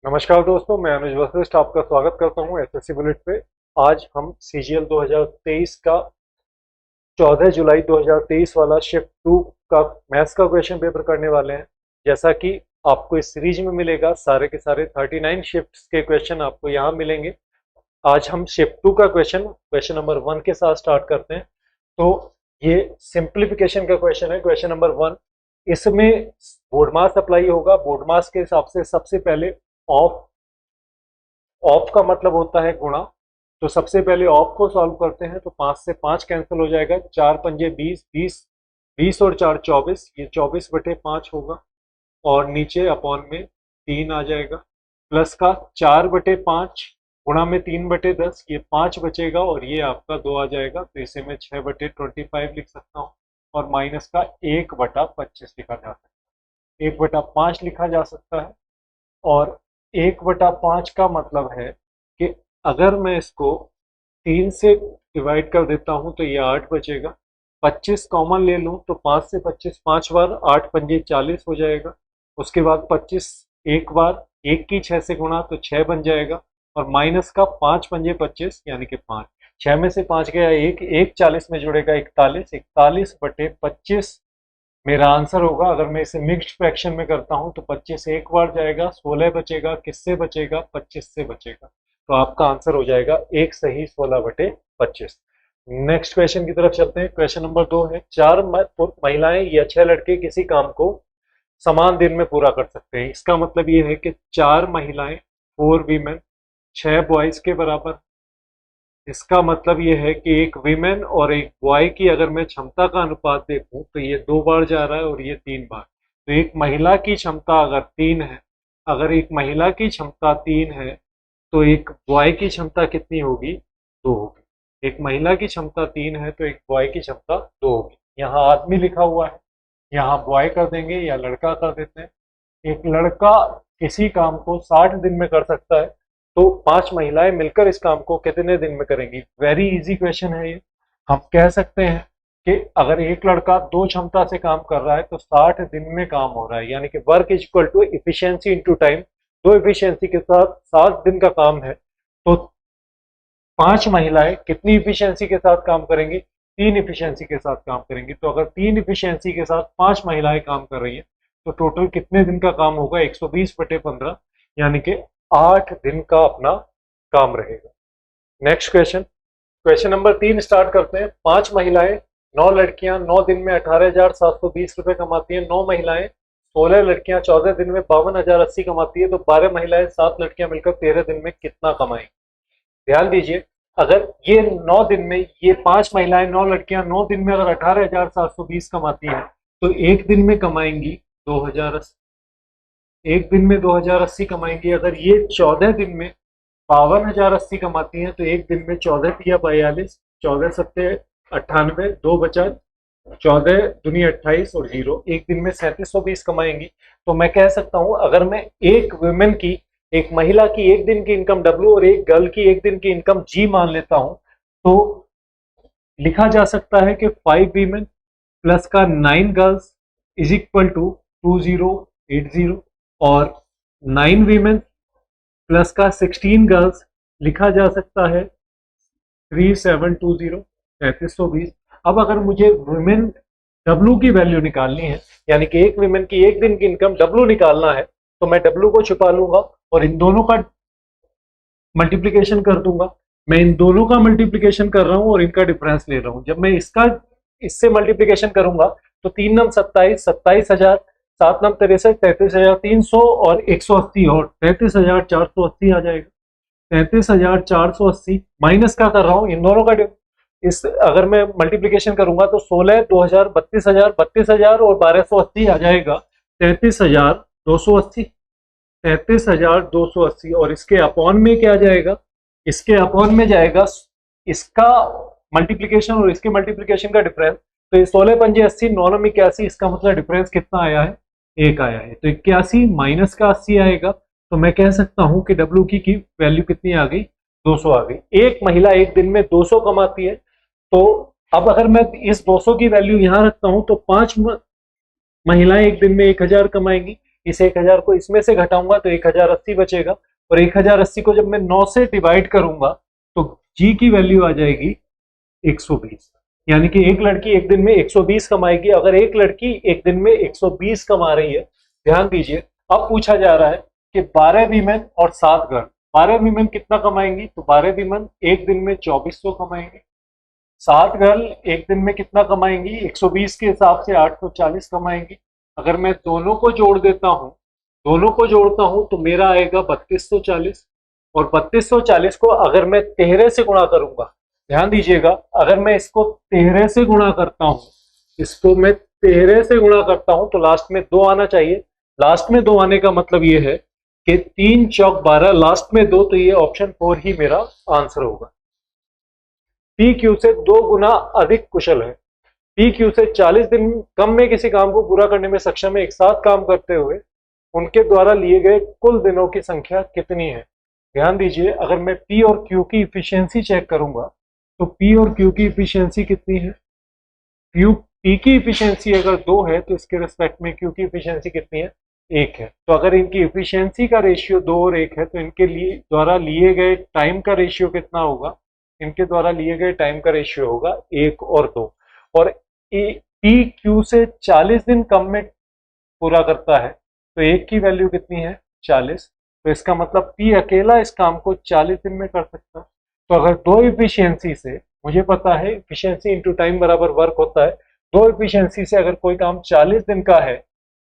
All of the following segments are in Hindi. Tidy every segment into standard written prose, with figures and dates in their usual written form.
नमस्कार दोस्तों, मैं अनुज वशिष्ठ आपका स्वागत करता हूं एसएससी बुलेट पे। आज हम सीजीएल 2023 का 14 जुलाई 2023 वाला शिफ्ट 2 का मैथ्स का क्वेश्चन पेपर करने वाले हैं। जैसा कि आपको इस सीरीज में मिलेगा, सारे के सारे 39 शिफ्ट्स के क्वेश्चन आपको यहाँ मिलेंगे। आज हम शिफ्ट 2 का क्वेश्चन नंबर 1 के साथ स्टार्ट करते हैं। तो ये सिंप्लीफिकेशन का क्वेश्चन है, क्वेश्चन नंबर 1। इसमें बोर्ड मास अप्लाई होगा। बोर्ड मास के हिसाब से सबसे पहले ऑफ ऑफ का मतलब होता है गुणा। तो सबसे पहले ऑफ को सॉल्व करते हैं। तो 5 से 5 कैंसिल हो जाएगा, 4 पंजे 20, 20 और 4 24, ये 24/5 होगा। और नीचे अपॉन में 3 आ जाएगा, प्लस का 4/5 गुणा में 3/10, ये 5 बचेगा और ये आपका 2 आ जाएगा। तो इसे मैं 6/25 लिख सकता हूँ। और माइनस का 1/25 लिखा जा सकता है, 1/5 लिखा जा सकता है। और 1/5 का मतलब है कि अगर मैं इसको 3 से डिवाइड कर देता हूं तो ये 8 बचेगा। 25 कॉमन ले लूं तो 5 से 25 5 बार, 8 पंजे 40 हो जाएगा। उसके बाद 25 एक बार, 1 की 6 से गुणा तो 6 बन जाएगा। और माइनस का 5 पंजे 25 यानी कि 5, 6 में से 5 गया 1 40 में जुड़ेगा 41, 41/25 मेरा आंसर होगा। अगर मैं इसे मिक्स्ड फ्रैक्शन में करता हूं तो 25 एक बार जाएगा, 16 बचेगा, किससे बचेगा, 25 से बचेगा। तो आपका आंसर हो जाएगा एक सही 16/25। नेक्स्ट क्वेश्चन की तरफ चलते हैं। क्वेश्चन नंबर 2 है, 4 महिलाएं या 6 लड़के किसी काम को समान दिन में पूरा कर सकते हैं। इसका मतलब ये है कि 4 महिलाएं, 4 वीमेन, 6 बॉयज के बराबर। इसका मतलब ये है कि एक विमेन और एक बॉय की अगर मैं क्षमता का अनुपात देखूं तो ये 2 बार जा रहा है और ये 3 बार। तो एक महिला की क्षमता अगर 3 है, अगर एक महिला की क्षमता 3 है तो एक बॉय की क्षमता कितनी होगी, 2 होगी। एक महिला की क्षमता 3 है तो एक बॉय की क्षमता 2 होगी। यहाँ आदमी लिखा हुआ है, यहाँ बॉय कर देंगे या लड़का कर देते हैं। एक लड़का किसी काम को 60 दिन में कर सकता है, तो 5 महिलाएं मिलकर इस काम को कितने दिन में करेंगी। वेरी इजी क्वेश्चन है ये। हम कह सकते हैं कि अगर एक लड़का 2 क्षमता से काम कर रहा है तो 60 दिन में काम हो रहा है, यानी कि work is equal to efficiency into time. 2 efficiency के साथ 60 दिन का काम है, तो 5 महिलाएं कितनी इफिशियंसी के साथ काम करेंगी, 3 इफिशियंसी के साथ काम करेंगी। तो अगर 3 इफिशियंसी के साथ 5 महिलाएं काम कर रही है तो टोटल कितने दिन का काम होगा, 120/15, यानी कि 8 दिन का अपना काम रहेगा। Next question, question number 3 start करते हैं। 5 महिलाएं, 9 लड़कियां 9 दिन में 18,720 रुपए कमाती हैं। 9 महिलाएं, 16 लड़कियां 14 दिन में 52,080 कमाती है। तो 12 महिलाएं, 7 लड़कियां मिलकर 13 दिन में कितना कमाएंगी। ध्यान दीजिए, अगर ये 9 दिन में, ये 5 महिलाएं 9 लड़कियां 9 दिन में अगर 18,720 कमाती हैं तो एक दिन में कमाएंगी 2080, एक दिन में 2080 कमाएंगी। अगर ये 14 दिन में 52,080 कमाती हैं तो एक दिन में 14 तिया 42, 14 सत्ते 98, 2 बचा, 14 दूनी 28 और 0, एक दिन में 3720 कमाएंगी। तो मैं कह सकता हूं, अगर मैं एक वुमेन की, एक महिला की एक दिन की इनकम W और एक गर्ल की एक दिन की इनकम G मान लेता हूं, तो लिखा जा सकता है कि 5 वीमेन प्लस का 9 गर्ल्स इज इक्वल टू 2080। और 9 वीमेन प्लस का 16 गर्ल्स लिखा जा सकता है 3720, 3320। अब अगर मुझे वुमेन W की वैल्यू निकालनी है, यानी कि एक वुमेन की एक दिन की इनकम W निकालना है, तो मैं W को छुपा लूंगा और इन दोनों का मल्टीप्लीकेशन कर दूंगा। मैं इन दोनों का मल्टीप्लीकेशन कर रहा हूं और इनका डिफरेंस ले रहा हूं। जब मैं इसका इससे मल्टीप्लीकेशन करूंगा तो 3 नम 27, 27,000, 7 नम 63, 33,300 और 180 और 33,480 आ जाएगा। 33,480 माइनस का कर रहा हूं इन दोनों का। इस अगर मैं मल्टीप्लीकेशन करूंगा तो 16, 2000, 32,000, 32,000 और 1280 आ जाएगा 33,280, 33,280। और इसके अपॉन में क्या जाएगा, इसके अपॉन में जाएगा इसका मल्टीप्लीकेशन और इसके मल्टीप्लीकेशन का डिफरेंस। तो ये 16 पंजे 80, 9 नम 81, इसका मतलब डिफरेंस कितना आया है, 1 आया है। तो 81 माइनस का 80 आएगा। तो मैं कह सकता हूं कि W की वैल्यू कितनी आ गई, 200 आ गई। एक महिला एक दिन में 200 कमाती है। तो अब अगर मैं इस 200 की वैल्यू यहां रखता हूं तो 5 महिलाएं एक दिन में 1000 कमाएंगी। इस 1000 को इसमें से घटाऊंगा तो 1080 बचेगा, और 1080 को जब मैं 9 से डिवाइड करूंगा तो जी की वैल्यू आ जाएगी 120। यानी कि एक लड़की एक दिन में 120 कमाएगी। अगर एक लड़की एक दिन में 120 कमा रही है, ध्यान दीजिए, अब पूछा जा रहा है कि 12 वीमेन और 7 गर्ल, 12 वीमेन कितना कमाएंगी, तो 12 वीमेन एक दिन में 2400 कमाएंगे। 7 गर्ल एक दिन में कितना कमाएंगी, 120 के हिसाब से 840 कमाएंगी। अगर मैं दोनों को जोड़ देता हूं, दोनों को जोड़ता हूं तो मेरा आएगा 3240, और 3240 को अगर मैं 13 से गुणा करूंगा, ध्यान दीजिएगा, अगर मैं इसको 13 से गुणा करता हूं, इसको मैं 13 से गुणा करता हूं तो लास्ट में 2 आना चाहिए। लास्ट में 2 आने का मतलब ये है कि 3 चौक 12, लास्ट में 2, तो ये ऑप्शन 4 ही मेरा आंसर होगा। पी क्यू से 2 गुना अधिक कुशल है। पी क्यू से 40 दिन कम में किसी काम को पूरा करने में सक्षम है। एक साथ काम करते हुए उनके द्वारा लिए गए कुल दिनों की संख्या कितनी है। ध्यान दीजिए, अगर मैं पी और क्यू की इफिशियंसी चेक करूंगा तो पी और क्यू की इफिशियंसी कितनी है। पी की इफिशियंसी अगर 2 है तो इसके रिस्पेक्ट में क्यू की इफिशियंसी कितनी है, 1 है। तो अगर इनकी इफिशियंसी का रेशियो 2 और 1 है तो इनके लिए द्वारा लिए गए टाइम का रेशियो कितना होगा, इनके द्वारा लिए गए टाइम का रेशियो होगा 1 और 2। और पी क्यू से 40 दिन कम में पूरा करता है तो 1 की वैल्यू कितनी है, 40। तो इसका मतलब पी अकेला इस काम को 40 दिन में कर सकता है। तो अगर 2 इफिशियंसी से, मुझे पता है इफिशियंसी इंटू टाइम बराबर वर्क होता है, 2 इफिशियंसी से अगर कोई काम 40 दिन का है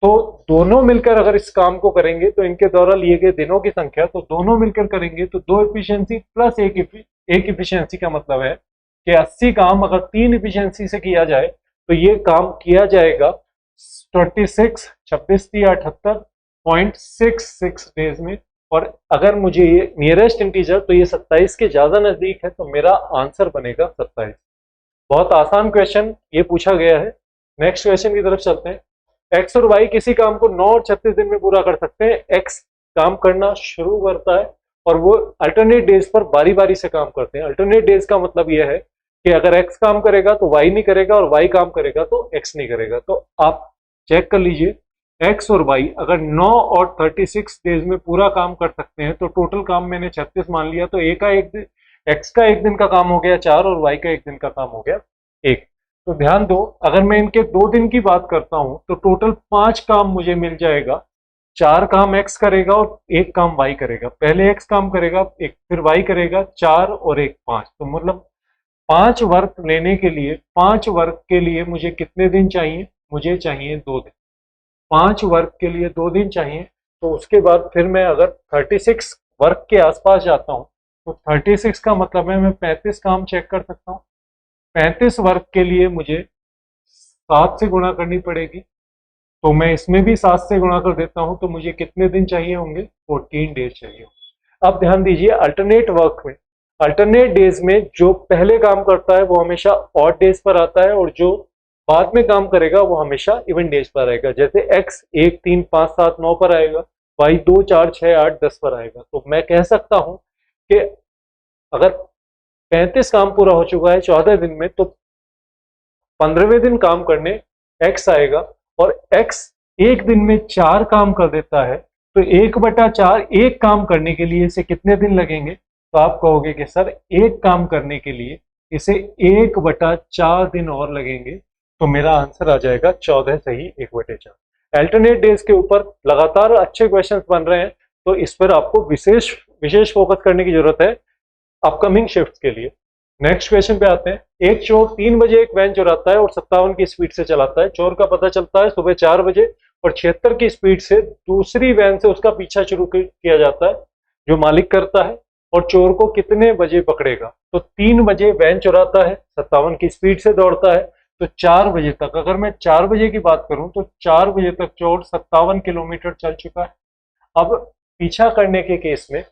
तो दोनों मिलकर अगर इस काम को करेंगे तो इनके द्वारा लिए गए दिनों की संख्या, तो दोनों मिलकर करेंगे तो 2 इफिशियंसी प्लस एक इफिशियंसी का मतलब है कि 80 काम अगर 3 इफिशियंसी से किया जाए तो ये काम किया जाएगा 26 डेज में। और अगर मुझे ये नियरेस्ट इंटीजर, तो ये 27 के ज्यादा नजदीक है, तो मेरा आंसर बनेगा 27। बहुत आसान क्वेश्चन ये पूछा गया है। नेक्स्ट क्वेश्चन की तरफ चलते हैं। एक्स और वाई किसी काम को 9 और 36 दिन में पूरा कर सकते हैं। एक्स काम करना शुरू करता है और वो अल्टरनेट डेज पर बारी बारी से काम करते हैं। अल्टरनेट डेज का मतलब यह है कि अगर एक्स काम करेगा तो वाई नहीं करेगा, और वाई काम करेगा तो एक्स नहीं करेगा। तो आप चेक कर लीजिए, एक्स और वाई अगर 9 और 36 डेज में पूरा काम कर सकते हैं तो टोटल काम मैंने 36 मान लिया, तो एक्स का एक दिन का काम हो गया 4 और वाई का एक दिन का काम हो गया 1। तो ध्यान दो, अगर मैं इनके 2 दिन की बात करता हूं तो टोटल 5 काम मुझे मिल जाएगा। 4 काम एक्स करेगा और 1 काम वाई करेगा। पहले एक्स काम करेगा, फिर वाई करेगा, 4 और 1 5। तो मतलब 5 वर्क लेने के लिए, 5 वर्क के लिए मुझे कितने दिन चाहिए, मुझे चाहिए 2 दिन। 5 वर्क के लिए 2 दिन चाहिए। तो उसके बाद फिर मैं अगर 36 वर्क के आसपास जाता हूं तो 36 का मतलब है मैं 35 काम चेक कर सकता हूं। 35 वर्क के लिए मुझे 7 से गुणा करनी पड़ेगी, तो मैं इसमें भी 7 से गुणा कर देता हूं, तो मुझे कितने दिन चाहिए होंगे, 14 डेज चाहिए होंगे। अब ध्यान दीजिए, अल्टरनेट वर्क में, अल्टरनेट डेज में जो पहले काम करता है वो हमेशा ऑड डेज पर आता है, और जो बाद में काम करेगा वो हमेशा इवन डेज पर आएगा। जैसे एक्स 1 3 5 7 9 पर आएगा, वाई 2 4 6 8 10 पर आएगा। तो मैं कह सकता हूं कि अगर 35 काम पूरा हो चुका है 14 दिन में, तो 15वें दिन काम करने एक्स आएगा, और एक्स एक दिन में 4 काम कर देता है, तो 1/4 एक काम करने के लिए इसे कितने दिन लगेंगे। तो आप कहोगे कि सर एक काम करने के लिए इसे 1/4 दिन और लगेंगे, तो मेरा आंसर आ जाएगा 14 सही 1/4। अल्टरनेट डेज के ऊपर लगातार अच्छे क्वेश्चंस बन रहे हैं, तो इस पर आपको विशेष फोकस करने की जरूरत है अपकमिंग शिफ्ट के लिए। नेक्स्ट क्वेश्चन पे आते हैं। एक चोर 3 बजे एक वैन चुराता है और 57 की स्पीड से चलाता है। चोर का पता चलता है सुबह 4 बजे और 76 की स्पीड से दूसरी वैन से उसका पीछा शुरू किया जाता है, जो मालिक करता है, और चोर को कितने बजे पकड़ेगा। तो 3 बजे वैन चुराता है, 57 की स्पीड से दौड़ता है, तो 4 बजे तक, अगर मैं 4 बजे की बात करूं तो 4 बजे तक चोर 57 किलोमीटर चल चुका है। अब पीछा करने के केस में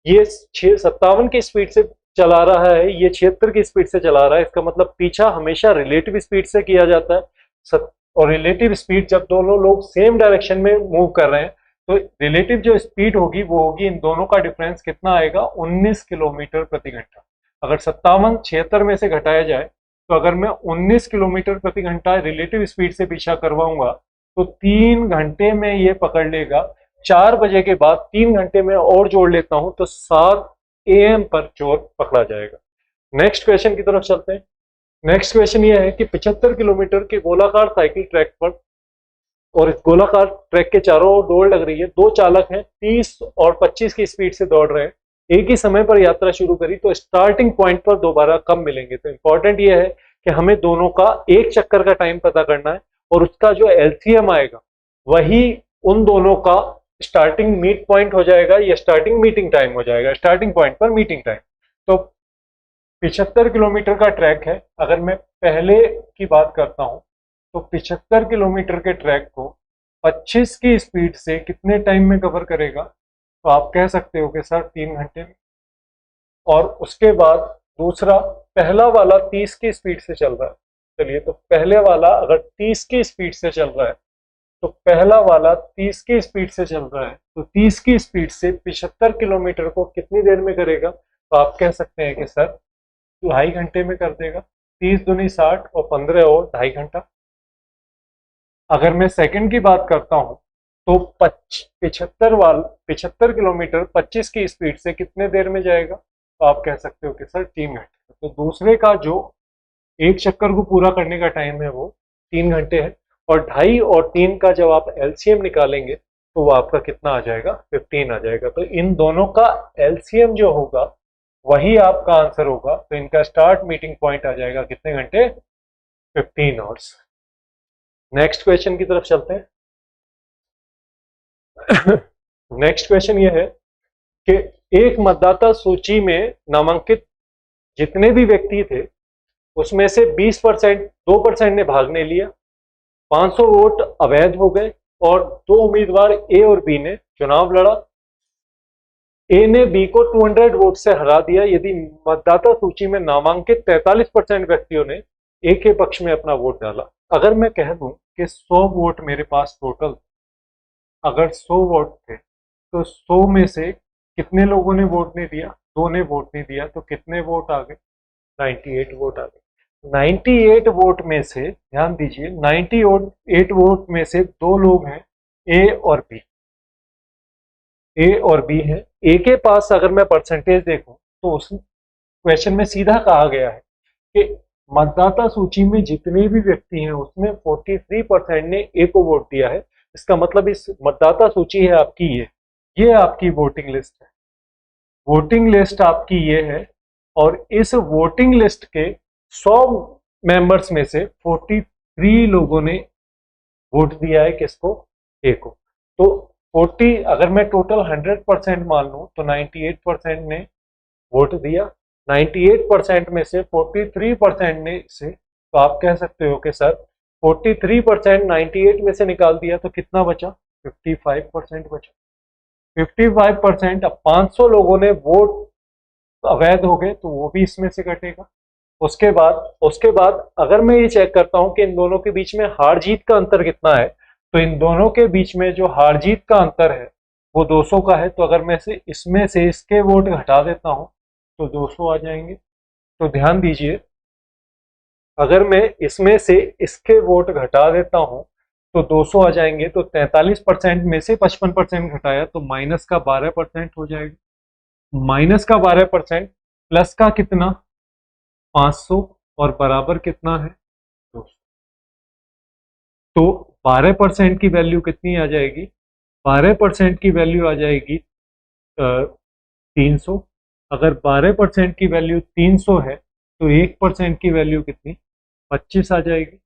ये 57 की स्पीड से चला रहा है, ये 76 की स्पीड से चला रहा है। इसका मतलब पीछा हमेशा रिलेटिव स्पीड से किया जाता है, और रिलेटिव स्पीड जब दोनों लोग सेम डायरेक्शन में मूव कर रहे हैं तो रिलेटिव जो स्पीड होगी वो होगी, इन दोनों का डिफरेंस कितना आएगा, 19 किलोमीटर प्रति घंटा। अगर 57 76 में से घटाया जाए तो अगर मैं 19 किलोमीटर प्रति घंटा रिलेटिव स्पीड से पीछा करवाऊंगा तो 3 घंटे में ये पकड़ लेगा। 4 बजे के बाद 3 घंटे में और जोड़ लेता हूं तो 7 AM पर चोर पकड़ा जाएगा। नेक्स्ट क्वेश्चन की तरफ चलते हैं। नेक्स्ट क्वेश्चन ये है कि 75 किलोमीटर के गोलाकार साइकिल ट्रैक पर, और इस गोलाकार ट्रैक के चारों ओर दौड़ लग रही है, दो चालक हैं 30 और 25 की स्पीड से दौड़ रहे हैं, एक ही समय पर यात्रा शुरू करी तो स्टार्टिंग पॉइंट पर दोबारा कब मिलेंगे। तो इंपॉर्टेंट ये है कि हमें दोनों का एक चक्कर का टाइम पता करना है और उसका जो एलसीएम आएगा वही उन दोनों का स्टार्टिंग मीट पॉइंट हो जाएगा या स्टार्टिंग मीटिंग टाइम हो जाएगा, स्टार्टिंग पॉइंट पर मीटिंग टाइम। तो 75 किलोमीटर का ट्रैक है। अगर मैं पहले की बात करता हूं तो 75 किलोमीटर के ट्रैक को 25 की स्पीड से कितने टाइम में कवर करेगा, तो आप कह सकते हो कि सर 3 घंटे में। और उसके बाद दूसरा, पहला वाला 30 की स्पीड से चल रहा है। चलिए, तो पहले वाला अगर 30 की स्पीड से चल रहा है तो पहला वाला 30 की स्पीड से चल रहा है, तो 30 की स्पीड से 75 किलोमीटर को कितनी देर में करेगा, तो आप कह सकते हैं कि सर 2.5 घंटे में कर देगा। 30 दूनी 60 और 15 और 2.5 घंटा। अगर मैं सेकंड की बात करता हूं तो 75 किलोमीटर 25 की स्पीड से कितने देर में जाएगा, तो आप कह सकते हो कि सर 3 घंटे। तो दूसरे का जो एक चक्कर को पूरा करने का टाइम है वो 3 घंटे है, और 2.5 और 3 का जब आप एलसीएम निकालेंगे तो वो आपका कितना आ जाएगा, 15 आ जाएगा। तो इन दोनों का एलसीएम जो होगा वही आपका आंसर होगा। तो इनका स्टार्ट मीटिंग पॉइंट आ जाएगा कितने घंटे, 15 आवर्स। नेक्स्ट क्वेश्चन की तरफ चलते हैं। नेक्स्ट क्वेश्चन ये है कि एक मतदाता सूची में नामांकित जितने भी व्यक्ति थे उसमें से 20%, 2% ने भाग नहीं लिया, 500 वोट अवैध हो गए और 2 उम्मीदवार ए और बी ने चुनाव लड़ा। ए ने बी को 200 वोट से हरा दिया यदि मतदाता सूची में नामांकित 43% व्यक्तियों ने ए के पक्ष में अपना वोट डाला। अगर मैं कह दूं कि 100 वोट मेरे पास टोटल, अगर 100 वोट थे तो 100 में से कितने लोगों ने वोट नहीं दिया, 2 ने वोट नहीं दिया, तो कितने वोट आ गए, 98 वोट आ गए। 98 वोट में से, ध्यान दीजिए, 98 वोट में से 2 लोग हैं ए और बी। ए और बी है। ए के पास अगर मैं परसेंटेज देखूं तो उस क्वेश्चन में सीधा कहा गया है कि मतदाता सूची में जितने भी व्यक्ति हैं उसमें 43% ने ए को वोट दिया है। इसका मतलब इस मतदाता सूची है आपकी ये आपकी वोटिंग लिस्ट है। वोटिंग लिस्ट आपकी ये है और इस वोटिंग लिस्ट के 100 मेंबर्स में से 43 लोगों ने वोट दिया है किसको, ए को। तो 40, अगर मैं टोटल 100% मान लूं तो 98% ने वोट दिया, 98% में से 43% ने से, तो आप कह सकते हो कि सर 43% 98 में से निकाल दिया तो कितना बचा, 55% बचा। 55%, अब 500 लोगों ने वोट अवैध हो गए तो वो भी इसमें से कटेगा। उसके बाद अगर मैं ये चेक करता हूं कि इन दोनों के बीच में हार जीत का अंतर कितना है, तो इन दोनों के बीच में जो हार जीत का अंतर है वो 200 का है। तो अगर मैं इसमें से इसके वोट घटा देता हूं तो 200 आ जाएंगे। तो ध्यान दीजिए, अगर मैं इसमें से इसके वोट घटा देता हूं तो 200 आ जाएंगे। तो 43% में से 55% घटाया तो माइनस का 12% हो जाएगा। माइनस का 12% प्लस का कितना, 500, और बराबर कितना है, 200। तो 12% की वैल्यू कितनी आ जाएगी, 12% की वैल्यू आ जाएगी 300। अगर 12% की वैल्यू 300 है तो 1% की वैल्यू कितनी, 25 आ जाएगी।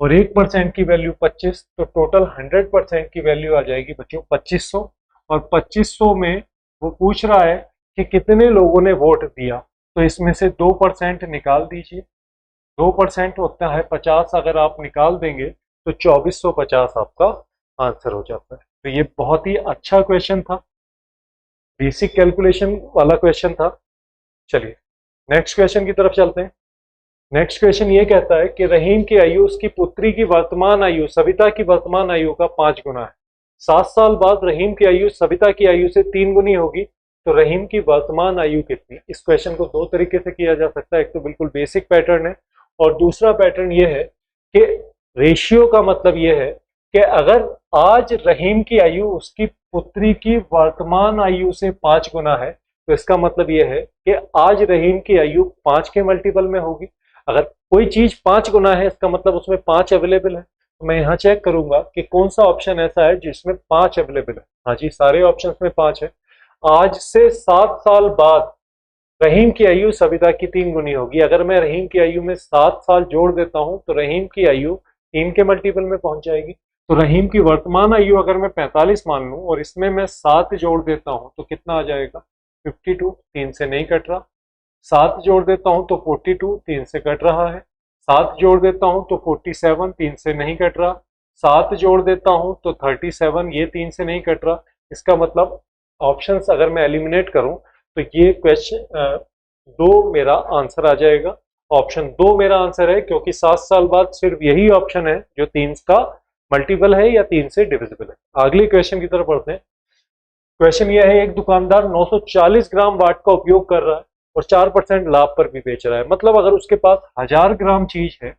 और 1% की वैल्यू 25, तो टोटल 100% की वैल्यू आ जाएगी बच्चों 2500। और 2500 में वो पूछ रहा है कि कितने लोगों ने वोट दिया, तो इसमें से 2% निकाल दीजिए। 2% होता है 50, अगर आप निकाल देंगे तो 2450 आपका आंसर हो जाता है। तो ये बहुत ही अच्छा क्वेश्चन था, बेसिक कैलकुलेशन वाला क्वेश्चन था। चलिए नेक्स्ट क्वेश्चन की तरफ चलते हैं। नेक्स्ट क्वेश्चन ये कहता है कि रहीम की आयु उसकी पुत्री की वर्तमान आयु सविता की वर्तमान आयु का 5 गुना है। 7 साल बाद रहीम की आयु सविता की आयु से 3 गुनी होगी, तो रहीम की वर्तमान आयु कितनी। इस क्वेश्चन को 2 तरीके से किया जा सकता है। एक तो बिल्कुल बेसिक पैटर्न है और दूसरा पैटर्न ये है कि रेशियो का मतलब ये है कि अगर आज रहीम की आयु उसकी पुत्री की वर्तमान आयु से 5 गुना है, तो इसका मतलब यह है कि आज रहीम की आयु 5 के मल्टीपल में होगी। अगर कोई चीज 5 गुना है, इसका मतलब उसमें 5 अवेलेबल है। तो मैं यहाँ चेक करूंगा कि कौन सा ऑप्शन ऐसा है जिसमें 5 अवेलेबल है। हाँ जी, सारे ऑप्शंस में 5 है। आज से 7 साल बाद रहीम की आयु सविता की 3 गुनी होगी। अगर मैं रहीम की आयु में 7 साल जोड़ देता हूं तो रहीम की आयु 3 के मल्टीपल में पहुंच जाएगी। तो रहीम की वर्तमान आयु अगर मैं 45 मान लूं और इसमें मैं 7 जोड़ देता हूं तो कितना आ जाएगा? 52। 3 से नहीं कट रहा। 7 जोड़ देता हूं तो 42, 3 से कट रहा है। 7 जोड़ देता हूं तो 47, 3 से नहीं कट रहा। 7 जोड़ देता हूं तो 37, ये 3 से नहीं कट रहा। इसका मतलब ऑप्शंस अगर मैं एलिमिनेट करूं तो ये क्वेश्चन 2 मेरा आंसर आ जाएगा। ऑप्शन 2 मेरा आंसर है, क्योंकि 7 साल बाद सिर्फ यही ऑप्शन है जो 3 का मल्टीपल है या 3 से डिविजिबल है। अगले क्वेश्चन की तरफ बढ़ते हैं। क्वेश्चन यह है, एक दुकानदार 940 ग्राम वाट का उपयोग कर रहा है और 4% लाभ पर भी बेच रहा है। मतलब अगर उसके पास 1000 ग्राम चीज है,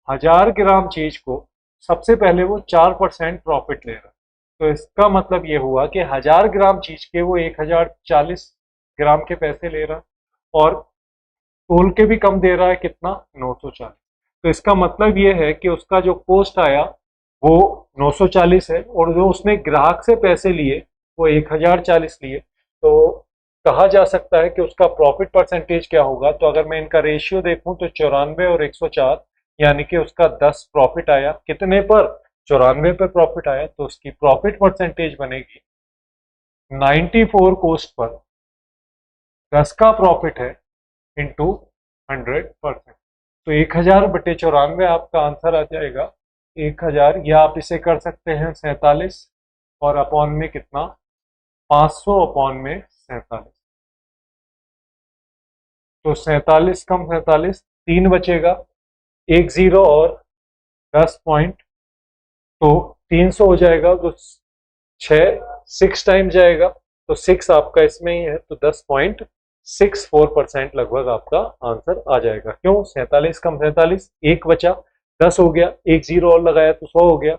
1000 ग्राम चीज को सबसे पहले वो 4% प्रॉफिट ले रहा है। तो इसका मतलब ये हुआ कि 1000 ग्राम चीज के वो 1040 ग्राम के पैसे ले रहा है और तोल के भी कम दे रहा है। कितना? 940। तो इसका मतलब ये है कि उसका जो कॉस्ट आया वो 940 है और जो उसने ग्राहक से पैसे लिए वो 1040 लिए। तो कहा जा सकता है कि उसका प्रॉफिट परसेंटेज क्या होगा। तो अगर मैं इनका रेशियो देखूं तो 94 और 104, यानी कि उसका 10 प्रॉफिट आया। कितने पर? 94 पे प्रॉफिट आया। तो उसकी प्रॉफिट परसेंटेज बनेगी 94 कॉस्ट पर 10 का प्रॉफिट है इंटू 100%। तो 1000 बटे 94 आपका आंसर आ जाएगा 1000, या आप इसे कर सकते हैं 47 और अपॉन में कितना? 500 अपॉन में 47। तो 47 कम 47, 3 बचेगा, 1 जीरो और 10 पॉइंट, तो 300 हो जाएगा। तो 6 टाइम जाएगा, तो 6 आपका इसमें ही है। तो 10.64% लगभग आपका आंसर आ जाएगा। क्यों? 47 कम 47, 1 बचा, 10 हो गया, 1 जीरो और लगाया तो 100 हो गया।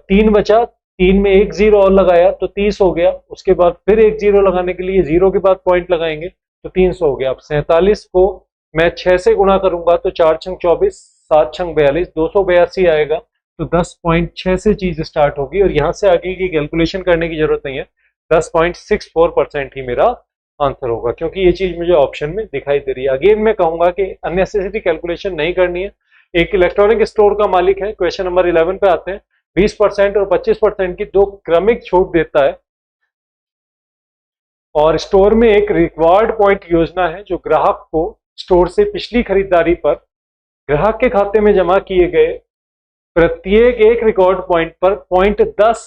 3 बचा, 3 में 1 जीरो और लगाया तो 30 हो गया। उसके बाद फिर 1 जीरो लगाने के लिए जीरो के बाद पॉइंट लगाएंगे तो 300 हो गया। अब 47 को मैं 6 से गुणा करूंगा तो 4 छंग 24, 7 छंग 42, 282 आएगा। तो 10.6 से चीज स्टार्ट होगी और यहां से आगे की कैलकुलेशन करने की जरूरत नहीं है। 10.64% ही मेरा आंसर होगा, क्योंकि ये चीज मुझे ऑप्शन में दिखाई दे रही है। अगेन मैं कहूंगा कि अननेसेसरी कैलकुलेशन नहीं करनी है। एक इलेक्ट्रॉनिक स्टोर का मालिक है, क्वेश्चन नंबर 11 पे आते हैं, 20% और 25% की 2 क्रमिक छूट देता है और स्टोर में एक रिवार्ड पॉइंट योजना है जो ग्राहक को स्टोर से पिछली खरीदारी पर ग्राहक के खाते में जमा किए गए प्रत्येक एक रिकॉर्ड पॉइंट पर पॉइंट 10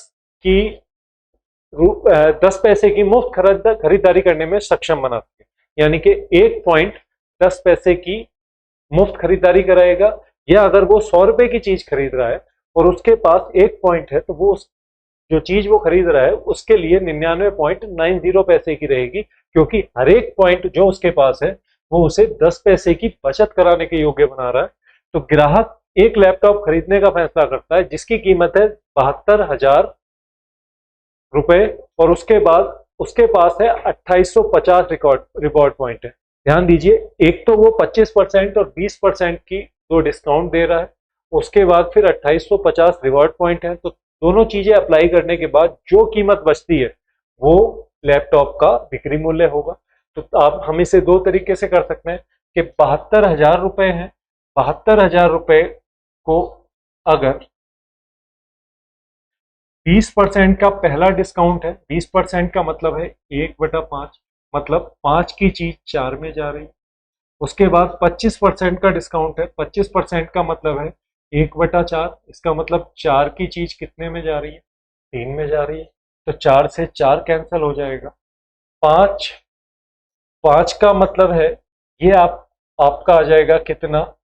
की 10 पैसे की मुफ्त खरीदारी करने में सक्षम बनाती है। यानी कि 1 पॉइंट 10 पैसे की मुफ्त खरीदारी कराएगा, या अगर वो 100 रुपए की चीज खरीद रहा है और उसके पास 1 पॉइंट है तो वो जो चीज वो खरीद रहा है उसके लिए 99.90 पैसे की रहेगी, क्योंकि हर एक पॉइंट जो उसके पास है वो उसे 10 पैसे की बचत कराने के योग्य बना रहा है। तो ग्राहक एक लैपटॉप खरीदने का फैसला करता है जिसकी कीमत है 72,000 रुपए और उसके बाद उसके पास है 2850 रिवॉर्ड पॉइंट है। ध्यान दीजिए, एक तो वो 25% और 20% की 2 डिस्काउंट दे रहा है, उसके बाद फिर 2850 रिवॉर्ड पॉइंट है। तो दोनों चीजें अप्लाई करने के बाद जो कीमत बचती है वो लैपटॉप का बिक्री मूल्य होगा। तो आप हम इसे 2 तरीके से कर सकते हैं कि 72,000 रुपए हैं, 72,000 रुपए को अगर 20% का पहला डिस्काउंट है, 20% का मतलब है 1/5, मतलब 5 की चीज 4 में जा रही है। उसके बाद 25% का डिस्काउंट है, 25% का मतलब है 1/4, इसका मतलब 4 की चीज कितने में जा रही है? 3 में जा रही है। तो 4 से 4 कैंसिल हो जाएगा। 5 5 का मतलब है ये आपका आ जाएगा कितना?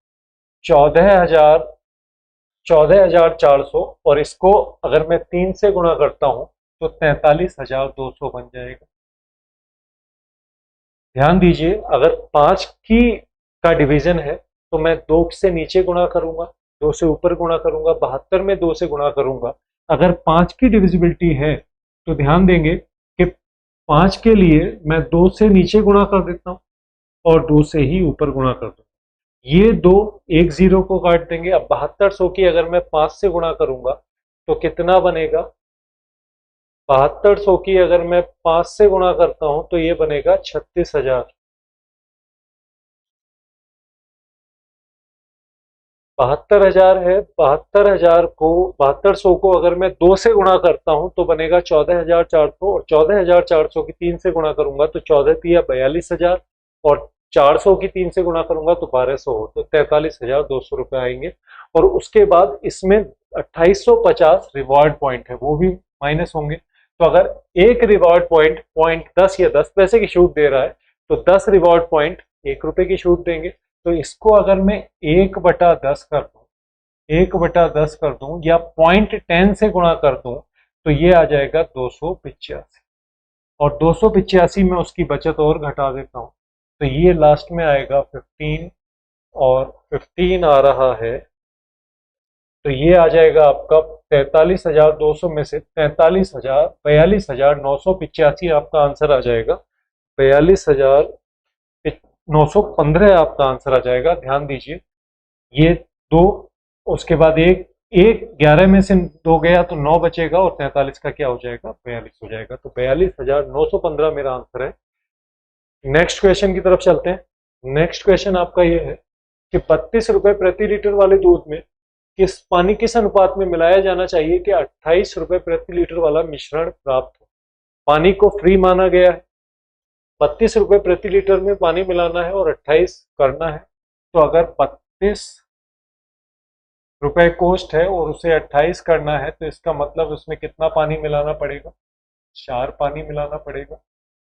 14,400, और इसको अगर मैं 3 से गुणा करता हूं तो 43,200 बन जाएगा। ध्यान दीजिए, अगर 5 की का डिवीजन है तो मैं 2 से नीचे गुणा करूंगा 2 से ऊपर गुणा करूंगा, 72 में 2 से गुणा करूंगा। अगर 5 की डिविजिबिलिटी है तो ध्यान देंगे कि 5 के लिए मैं 2 से नीचे गुणा कर देता हूँ और 2 से ही ऊपर गुणा कर दूंगा। ये दो एक जीरो को काट देंगे। अब 7200 की अगर मैं 5 से गुणा करूंगा तो कितना बनेगा? 7200 की अगर मैं 5 से गुणा करता हूं तो ये बनेगा 36,000। 72,000 है, 7200 को अगर मैं 2 से गुणा करता हूं तो बनेगा 14,400, और 14,400 की 3 से गुणा करूंगा तो 14 तिया 42,000, और 400 की 3 से गुणा करूंगा तो 1200 हो, तो 43,200 रुपये आएंगे। और उसके बाद इसमें 2850 रिवॉर्ड पॉइंट है, वो भी माइनस होंगे। तो अगर एक रिवॉर्ड पॉइंट 10 या 10 पैसे की छूट दे रहा है तो 10 रिवॉर्ड पॉइंट 1 रुपए की छूट देंगे। तो इसको अगर मैं 1/10 कर दूं, 1/10 कर दूं या 0.10 से गुणा कर दूं तो ये आ जाएगा 285, और 285 में उसकी बचत और घटा देता हूं तो ये लास्ट में आएगा 15, और 15 आ रहा है तो ये आ जाएगा आपका 43,200 में से 42,985 आपका आंसर आ जाएगा। 42,915 आपका आंसर आ जाएगा। ध्यान दीजिए ये दो, उसके बाद एक एक 11 में से 2 गया तो 9 बचेगा, और 43 का क्या हो जाएगा? 42 हो जाएगा। तो 42,915 मेरा आंसर है। नेक्स्ट क्वेश्चन की तरफ चलते हैं। नेक्स्ट क्वेश्चन आपका ये है कि 32 रुपए प्रति लीटर वाले दूध में पानी किस अनुपात में मिलाया जाना चाहिए कि 28 रुपए प्रति लीटर वाला मिश्रण प्राप्त हो। पानी को फ्री माना गया है, 32 रुपए प्रति लीटर में पानी मिलाना है और 28 करना है। तो अगर 32 रुपए कॉस्ट है और उसे 28 करना है तो इसका मतलब उसमें कितना पानी मिलाना पड़ेगा? 4 पानी मिलाना पड़ेगा।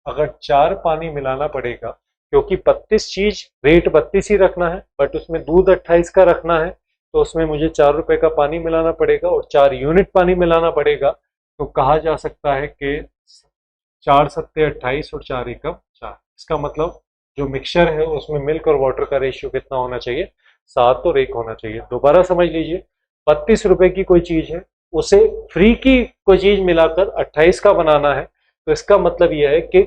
अगर 4 पानी मिलाना पड़ेगा, क्योंकि 32 चीज रेट 32 ही रखना है बट उसमें दूध 28 का रखना है, तो उसमें मुझे 4 रुपए का पानी मिलाना पड़ेगा और 4 यूनिट पानी मिलाना पड़ेगा। तो कहा जा सकता है कि 4 सत्ते 28 और 4 एकम 4। इसका मतलब जो मिक्सचर है उसमें मिल्क और वाटर का रेशियो कितना होना चाहिए? 7 और 1 होना चाहिए। दोबारा समझ लीजिए, 32 रुपए की कोई चीज है, उसे फ्री की कोई चीज मिलाकर 28 का बनाना है, तो इसका मतलब यह है कि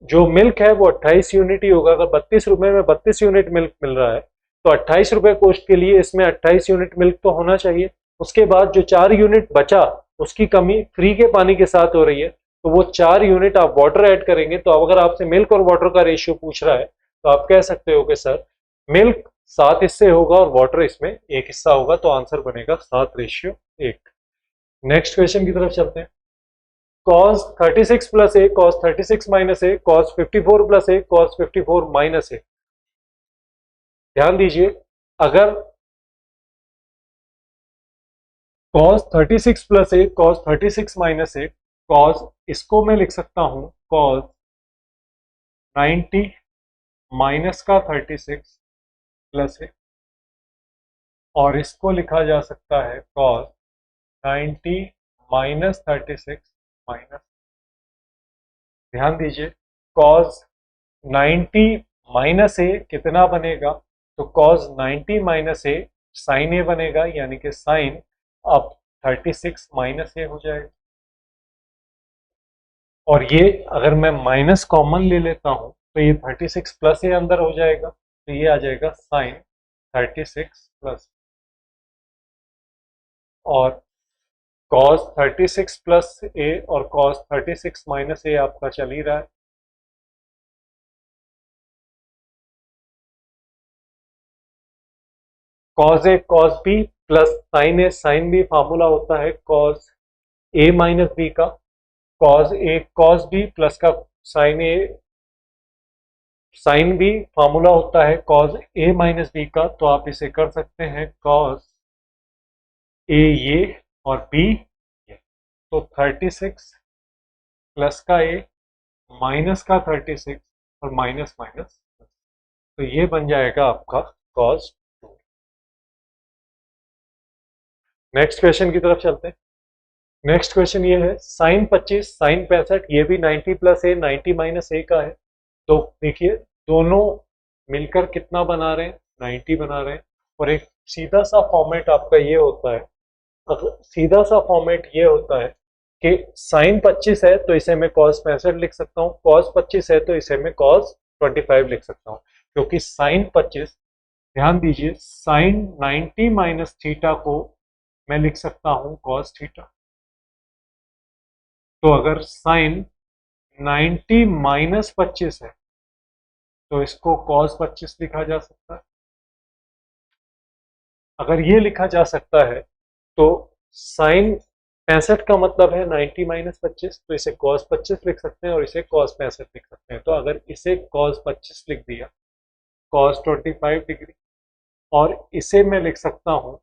जो मिल्क है वो 28 यूनिट ही होगा। अगर 32 रुपए में 32 यूनिट मिल्क मिल रहा है तो 28 रुपए कॉस्ट के लिए इसमें 28 यूनिट मिल्क तो होना चाहिए। उसके बाद जो 4 यूनिट बचा उसकी कमी फ्री के पानी के साथ हो रही है, तो वो 4 यूनिट आप वाटर ऐड करेंगे। तो अगर आपसे मिल्क और वाटर का रेशियो पूछ रहा है तो आप कह सकते हो कि सर मिल्क 7 हिस्से होगा और वाटर इसमें 1 हिस्सा होगा, तो आंसर बनेगा 7:1। नेक्स्ट क्वेश्चन की तरफ चलते हैं। cos 36 प्लस ए, cos 36 माइनस ए, cos 54 प्लस ए, cos 54 माइनस ए। ध्यान दीजिए, अगर cos 36 प्लस ए, cos 36 माइनस ए, cos इसको मैं लिख सकता हूं cos 90 माइनस का 36 प्लस ए, और इसको लिखा जा सकता है cos 90 माइनस 36 माइनस। ध्यान दीजिए, cos 90 माइनस ए कितना बनेगा? तो cos 90 माइनस ए साइन ए बनेगा, यानी कि साइन अब 36 माइनस ए हो जाएगा। और ये अगर मैं माइनस कॉमन ले लेता हूं तो ये 36 प्लस ए अंदर हो जाएगा, तो ये आ जाएगा साइन 36 प्लस, और cos 36 प्लस ए और cos 36 माइनस ए आपका चल ही रहा है। cos ए cos बी प्लस साइन ए साइन बी, फार्मूला होता है cos ए माइनस बी का, cos ए cos बी प्लस का साइन ए साइन बी, फार्मूला होता है cos ए माइनस बी का। तो आप इसे कर सकते हैं cos ए ये और बी ये, तो 36 प्लस का ए माइनस का 36 और माइनस माइनस, तो ये बन जाएगा आपका cos 2। नेक्स्ट क्वेश्चन की तरफ चलते हैं। नेक्स्ट क्वेश्चन ये है साइन 25 साइन 65, ये भी 90 प्लस ए 90 माइनस ए का है। तो देखिए दोनों मिलकर कितना बना रहे हैं? 90 बना रहे हैं। और एक सीधा सा फॉर्मेट आपका ये होता है, अगर सीधा सा फॉर्मेट ये होता है कि साइन 25 है तो इसे मैं कॉस 65 लिख सकता हूँ, कॉस 25 है तो इसे मैं कॉस 25 लिख सकता हूँ, क्योंकि साइन 25, ध्यान दीजिए, साइन 90 माइनस थीटा को मैं लिख सकता हूँ कॉस थीटा। तो अगर साइन 90 माइनस 25 है तो इसको कॉस 25 लिखा जा सकता है। अगर ये लिखा जा सकता है तो साइन 65 का मतलब है 90 माइनस 25, तो इसे कॉस 25 लिख सकते हैं और इसे कॉस 65 लिख सकते हैं। तो अगर इसे कॉस 25 लिख दिया, कॉस 25 डिग्री, और इसे मैं लिख सकता हूँ,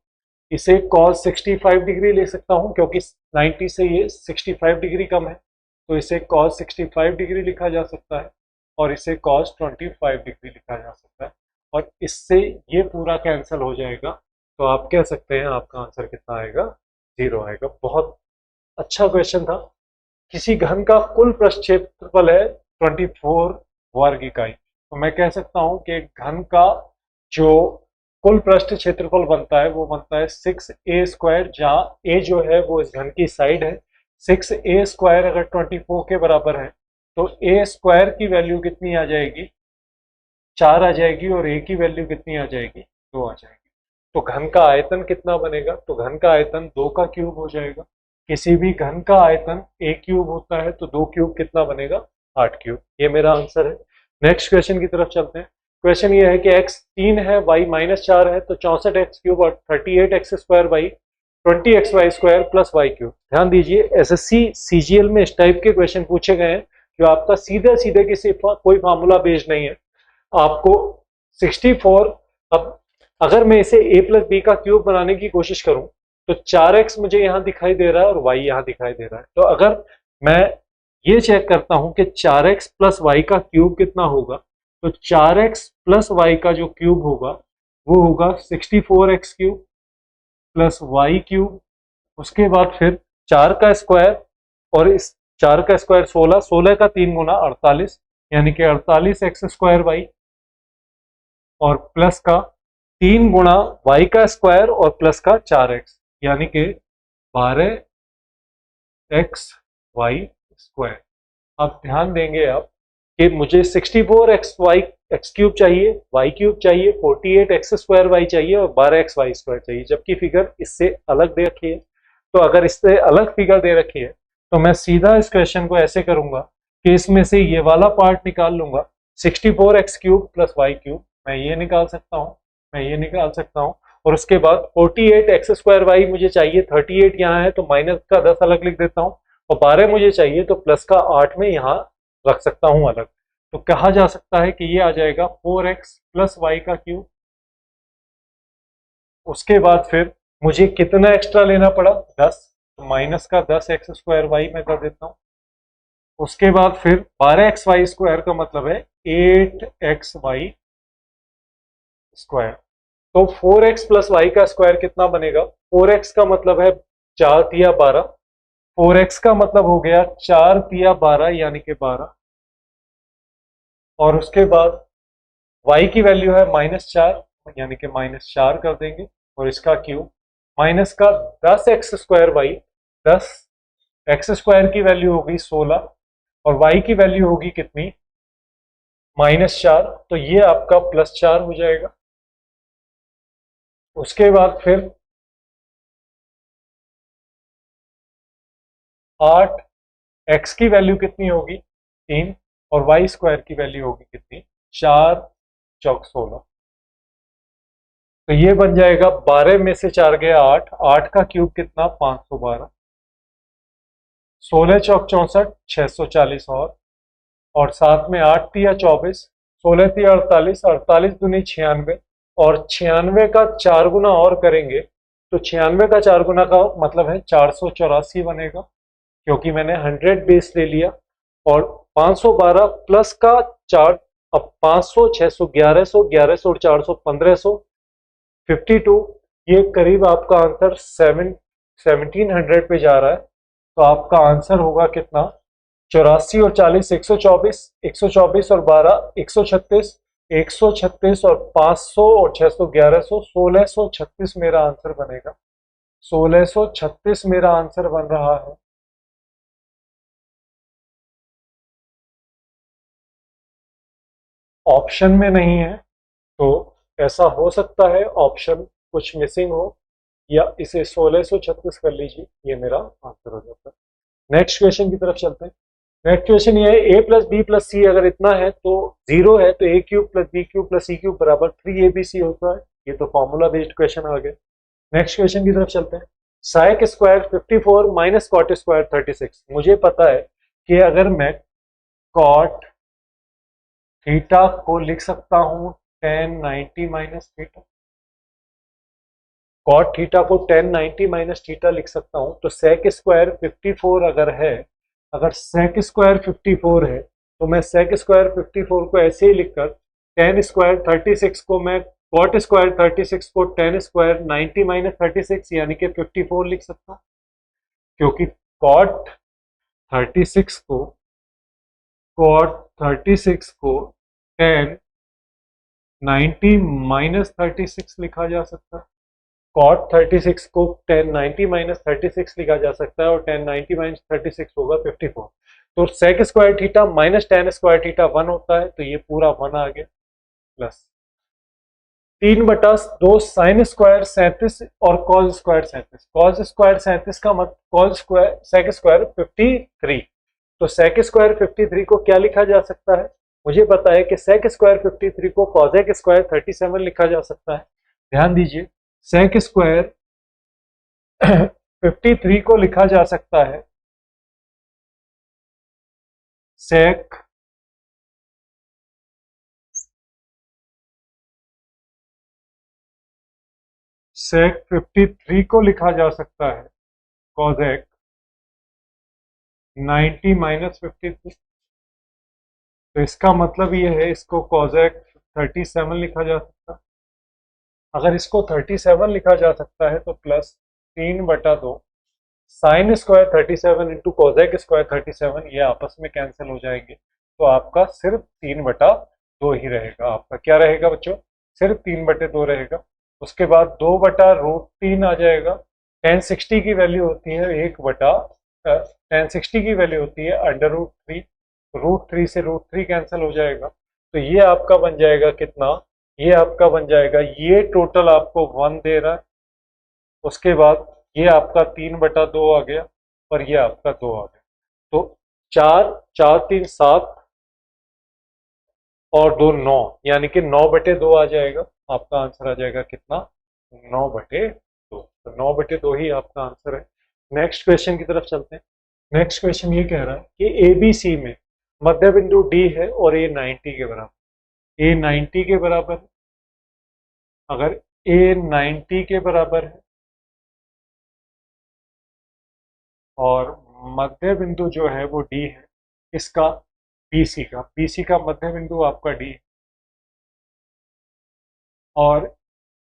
इसे cos 65 डिग्री ले सकता हूँ, क्योंकि 90 से ये 65 डिग्री कम है, तो इसे cos 65 डिग्री लिखा जा सकता है और इसे cos 25 डिग्री लिखा जा सकता है, और इससे ये पूरा कैंसिल हो जाएगा। तो आप कह सकते हैं आपका आंसर कितना आएगा, 0 आएगा। बहुत अच्छा क्वेश्चन था। किसी घन का कुल पृष्ठ क्षेत्रफल है 24 वर्ग इकाई, तो मैं कह सकता हूं कि घन का जो कुल पृष्ठ क्षेत्रफल बनता है वो बनता है 6a², जहां a जो है वो इस घन की साइड है। 6a² अगर 24 के बराबर है तो a² की वैल्यू कितनी आ जाएगी, 4 आ जाएगी, और a की वैल्यू कितनी आ जाएगी, 2 आ जाएगी। तो घन का आयतन कितना बनेगा, तो घन का आयतन 2 का क्यूब हो जाएगा। किसी भी घन का आयतन a क्यूब होता है तो 2 क्यूब कितना बनेगा, 8 क्यूब। ये मेरा आंसर है। नेक्स्ट क्वेश्चन की तरफ चलते हैं। क्वेश्चन ये है कि x 3 है, y -4 है, तो 64x क्यूब और 38x² by 20xy² plus y cube. ध्यान दीजिए, एसएससी सीजीएल में इस टाइप के क्वेश्चन पूछे गए हैं जो आपका सीधे सीधे किसी कोई फार्मूला बेस्ड नहीं है। आपको 64, अब अगर मैं इसे a प्लस बी का क्यूब बनाने की कोशिश करूं तो 4x मुझे यहां दिखाई दे रहा है और y यहां दिखाई दे रहा है। तो अगर मैं ये चेक करता हूं कि 4x प्लस वाई का क्यूब कितना होगा, तो 4x प्लस वाई का जो क्यूब होगा वो होगा 64x cube plus Y cube. उसके बाद फिर 4 का स्क्वायर, और इस 4 का स्क्वायर 16, 16 का 3 गुना 48, यानी कि 48x² वाई, और प्लस का 3 गुना वाई का स्क्वायर और प्लस का 4x, यानी कि 12xy²। अब ध्यान देंगे आप कि मुझे 64x क्यूब चाहिए, y क्यूब चाहिए, 48x² चाहिए और 12xy² चाहिए, जबकि फिगर इससे अलग दे रखी है। तो अगर इससे अलग फिगर दे रखी है तो मैं सीधा इस क्वेश्चन को ऐसे करूंगा कि इसमें से ये वाला पार्ट निकाल लूंगा, 64x cube plus Y cube, मैं ये निकाल सकता हूँ, मैं ये निकाल सकता हूँ, और उसके बाद 48x² मुझे चाहिए, 38 यहाँ है तो माइनस का 10 अलग लिख देता हूँ, और 12 मुझे चाहिए तो प्लस का 8 में यहाँ रख सकता हूँ अलग। तो कहा जा सकता है कि ये आ जाएगा 4x प्लस वाई का क्यूब। उसके बाद फिर मुझे कितना एक्स्ट्रा लेना पड़ा, 10, तो माइनस का 10x² मैं कर देता हूँ। उसके बाद फिर 12xy² का मतलब है 8xy²। तो 4x प्लस वाई का स्क्वायर कितना बनेगा, 4x का मतलब है 4 तिया 12, 4x का मतलब हो गया 4 तिया 12 यानी कि 12, और उसके बाद y की वैल्यू है -4 यानी कि -4 कर देंगे, और इसका क्यूब माइनस का 10x² 10x² की वैल्यू होगी 16 और y की वैल्यू होगी कितनी, -4, तो ये आपका +4 हो जाएगा। उसके बाद फिर 8x की वैल्यू कितनी होगी, 3, और y² की वैल्यू होगी कितनी, 4 चौक 16, तो ये बन जाएगा 12 में से 4 गया 8, 8 का क्यूब कितना 512, 16 चौक 64, 640, और साथ में 8 तिया 24, 16 तिया 48, 48 दूनी 96, और 96 का 4 गुना और करेंगे तो 96 का 4 गुना का मतलब है 484 बनेगा, क्योंकि मैंने 100 बेस ले लिया, और 512 प्लस का 4, अब 500, 600, 1100, 1100 और 400, 1500, 52, ये करीब आपका आंसर 1700 पे जा रहा है। तो आपका आंसर होगा कितना, 84 और 40 124, 124 और 12 136, 136 और 500 और 600 1100, 1636 मेरा आंसर बनेगा। 1636 मेरा आंसर बन रहा है। ऑप्शन में नहीं है, तो ऐसा हो सकता है ऑप्शन कुछ मिसिंग हो, या इसे 1636 कर लीजिए, ये मेरा आंसर हो जाता है। नेक्स्ट क्वेश्चन की तरफ चलते हैं। नेक्स्ट क्वेश्चन ये है, A plus B plus C अगर इतना है तो 0 है, तो A cube plus B cube plus C cube बराबर 3abc होता है। ये तो फॉर्मूला बेस्ड क्वेश्चन आ गया। नेक्स्ट क्वेश्चन की तरफ चलते हैं। साइक स्क्वायर 54 माइनस कॉट स्क्वायर 36। मुझे पता है कि अगर मैं कॉट थीटा को लिख सकता हूं tan 90 minus theta, cot theta को tan 90 माइनस थीटा लिख सकता हूं, तो सेक स्क्वायर 54 अगर है, अगर सेक स्क्वायर 54 है, तो मैं सेक स्क्वायर 54 को ऐसे ही लिखकर tan स्क्वायर 36 को मैं कॉट स्क्वायर 36 को tan स्क्वायर 90 माइनस 36 यानी कि 54 लिख सकता हूं, क्योंकि कॉट 36 को tan 90 माइनस 36 लिखा जा सकता है। कॉट 36 को tan 90 माइनस 36 लिखा जा सकता है, और tan 90 माइनस 36 होगा 54। तो sec square theta minus tan square theta 1 होता है, तो ये पूरा 1 आ गया, प्लस 3/2 साइन स्क्वायर 37 और कॉस स्क्वायर 37। कॉस स्क्वायर 37 का मतलब कॉस स्क्वायर सेक स्क्वायर 53, तो सेक स्क्वायर 53 को क्या लिखा जा सकता है? मुझे पता है कि सेक स्क्वायर 53 को कॉसेक स्क्वायर 37 लिखा जा सकता है। ध्यान दीजिए, सेक स्क्वायर 53 को लिखा जा सकता है सेक सेक 53 को लिखा जा सकता है कॉसेक 90 माइनस 53। तो इसका मतलब ये है, इसको कॉसेक 37 लिखा जा सकता है। अगर इसको 37 लिखा जा सकता है तो plus 3/2 sine square 37 into cosec square 37, ये आपस में कैंसिल हो जाएंगे, तो आपका सिर्फ 3/2 ही रहेगा। आपका क्या रहेगा बच्चों? सिर्फ 3/2 रहेगा। उसके बाद 2/√3 आ जाएगा। tan 60 की वैल्यू होती है tan 60 की वैल्यू होती है √3, √3 से √3 कैंसिल हो जाएगा, तो ये आपका बन जाएगा कितना? ये आपका बन जाएगा, ये टोटल आपको 1 दे रहा है, उसके बाद ये आपका 3/2 आ गया, और ये आपका 2 आ गया। तो 4 4 3 7 और 2 9, यानी कि 9/2 आ जाएगा। आपका आंसर आ जाएगा कितना? 9/2। तो 9/2 ही आपका आंसर है। नेक्स्ट क्वेश्चन की तरफ चलते हैं। नेक्स्ट क्वेश्चन ये कह रहा है कि ABC में मध्य बिंदु D है और A 90 के बराबर। A 90 के बराबर है। अगर A 90 के बराबर है और मध्य बिंदु जो है वो D है, इसका BC का मध्य बिंदु आपका D है, और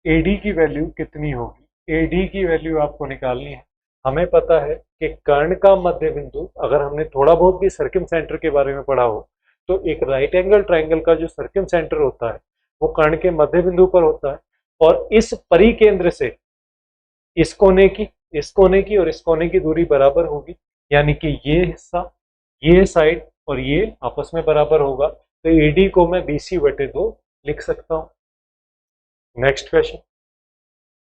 AD की वैल्यू कितनी होगी? AD की वैल्यू आपको निकालनी है। हमें पता है कि कर्ण का मध्य बिंदु, अगर हमने थोड़ा बहुत भी सर्किम सेंटर के बारे में पढ़ा हो, तो एक राइट एंगल ट्राइंगल का जो सर्किम सेंटर होता है वो कर्ण के मध्य बिंदु पर होता है, और इस परिकेंद्र से इस कोने की और इस कोने की दूरी बराबर होगी, यानी कि ये हिस्सा, ये साइड और ये आपस में बराबर होगा, तो AD को मैं BC/2 लिख सकता हूं। Next question.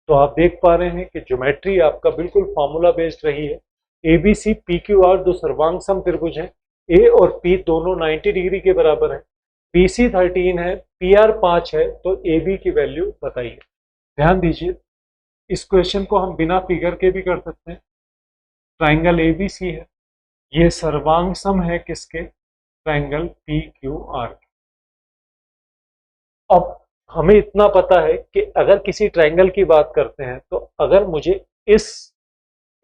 तो आप देख पा रहे हैं कि ज्योमेट्री आपका बिल्कुल फॉर्मूला बेस्ड रही है। ABC PQR दो सर्वांग सम त्रिभुज हैं, A और P दोनों 90 डिग्री के बराबर है, BC 13 है, PR 5 है, तो AB की वैल्यू बताइए। ध्यान दीजिए, इस क्वेश्चन को हम बिना फिगर के भी कर सकते हैं। ट्राइंगल ABC है, ये सर्वांग सम है किसके? Triangle PQR। अब हमें इतना पता है कि अगर किसी ट्राइंगल की बात करते हैं, तो अगर मुझे इस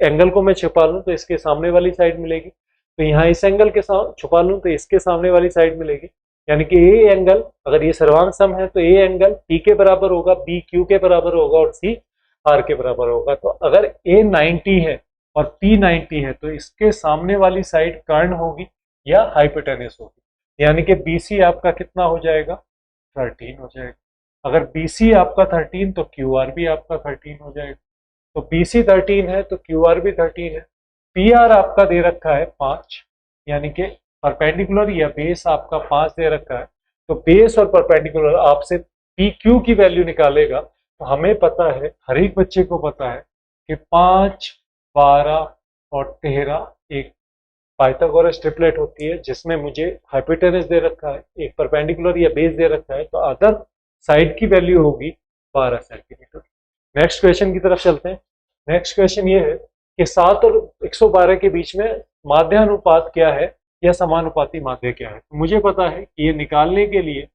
एंगल को मैं छुपा लूं तो इसके सामने वाली साइड मिलेगी, तो यहाँ इस एंगल के साथ छुपा लूं तो इसके सामने वाली साइड मिलेगी, यानी कि ए एंगल, अगर ये सर्वांग सम है तो ए एंगल P के बराबर होगा, B Q के बराबर होगा और C R के बराबर होगा। तो अगर A 90 है और P 90 है, तो इसके सामने वाली साइड कर्ण होगी या हाइपोटेन्यूस होगी, यानी कि BC आपका कितना हो जाएगा? 13 हो जाएगा। अगर BC आपका 13 तो QR भी आपका 13 हो जाएगा। तो BC 13 है तो QR भी 13 है। PR आपका दे रखा है 5, यानी कि परपेंडिकुलर या बेस आपका 5 दे रखा है। तो बेस और परपेंडिकुलर आपसे PQ की वैल्यू निकालेगा। तो हमें पता है, हर एक बच्चे को पता है कि 5, 12 और 13 एक पाइथागोरस ट्रिपलेट होती है, जिसमें मुझे हाइपोटेनस दे रखा है, एक परपेंडिकुलर या बेस दे रखा है, तो अदर साइड की वैल्यू होगी 12 सेंटीमीटर। नेक्स्ट क्वेश्चन की तरफ चलते हैं। नेक्स्ट क्वेश्चन ये है कि 7 और 112 के बीच में माध्यानुपात क्या है या समानुपाती माध्य क्या है। तो मुझे पता है कि ये निकालने के लिए,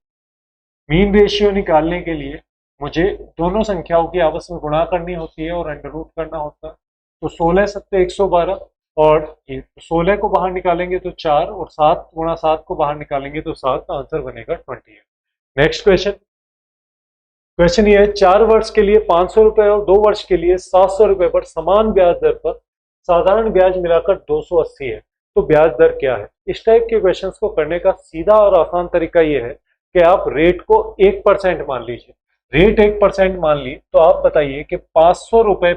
मीन रेशियो निकालने के लिए मुझे दोनों संख्याओं की आपस में गुणा करनी होती है और अंडर रूट करना होता है। तो 16 सत्ते 112 और ये 16 को बाहर निकालेंगे तो 4 और 7 गुणा 7 को बाहर निकालेंगे तो 7, आंसर बनेगा 20। नेक्स्ट क्वेश्चन, क्वेश्चन ये है 4 वर्ष के लिए 500 रुपए और 2 वर्ष के लिए 700 रुपए पर समान ब्याज दर पर साधारण ब्याज मिलाकर 280 है, तो ब्याज दर क्या है। इस टाइप के क्वेश्चंस को करने का सीधा और आसान तरीका ये है कि आप रेट को 1% मान लीजिए। रेट 1% मान ली तो आप बताइए कि 500 रुपए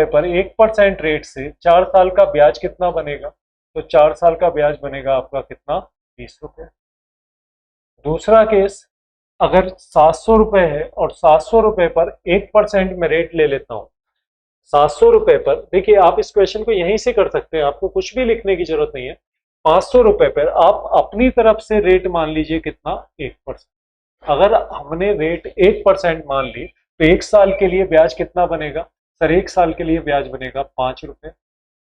पर 1% रेट से 4 साल का ब्याज कितना बनेगा। तो 4 साल का ब्याज बनेगा आपका कितना, 20 रुपए। दूसरा केस, अगर 700 रुपए है और 700 रुपए पर 1% में रेट ले लेता हूं। 700 रुपए पर, देखिए आप इस क्वेश्चन को यहीं से कर सकते हैं, आपको कुछ भी लिखने की जरूरत नहीं है। 500 रुपए पर आप अपनी तरफ से रेट मान लीजिए कितना, 1%। अगर हमने रेट 1% मान ली तो 1 साल के लिए ब्याज कितना बनेगा सर। 1 साल के लिए ब्याज बनेगा 5 रुपए।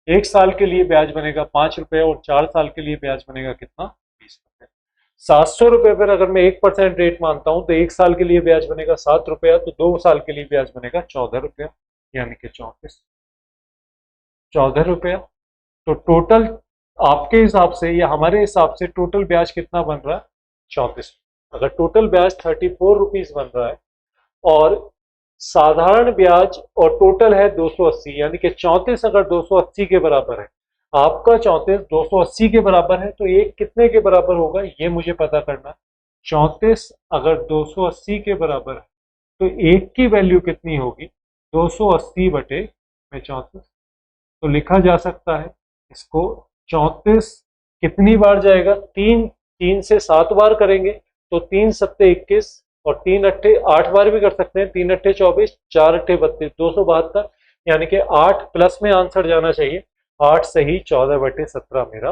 1 साल के लिए ब्याज बनेगा 5 रुपए और 4 साल के लिए ब्याज बनेगा कितना, 20 रुपए। 700 रुपए पर अगर मैं 1% रेट मानता हूं तो 1 साल के लिए ब्याज बनेगा 7 रुपया, तो 2 साल के लिए ब्याज बनेगा 14 रुपया, यानी कि 14 रुपया। तो टोटल आपके हिसाब से या हमारे हिसाब से टोटल ब्याज कितना बन रहा है, 34। अगर टोटल ब्याज 34 रुपीज बन रहा है और साधारण ब्याज और टोटल है 280, यानी कि 34 अगर 280 के बराबर है, आपका 34 280 के बराबर है, तो एक कितने के बराबर होगा ये मुझे पता करना है। 34 अगर 280 के बराबर है तो एक की वैल्यू कितनी होगी, 280 बटे में 34। तो लिखा जा सकता है इसको, 34 कितनी बार जाएगा, 3 से 7 बार करेंगे तो 3 सत्ते 21 और 3 अट्ठे 8 बार भी कर सकते हैं, 3 अट्ठे 24, 4 अट्ठे 32, 272, यानी कि 8 प्लस में आंसर जाना चाहिए। 8 सही 14/17 मेरा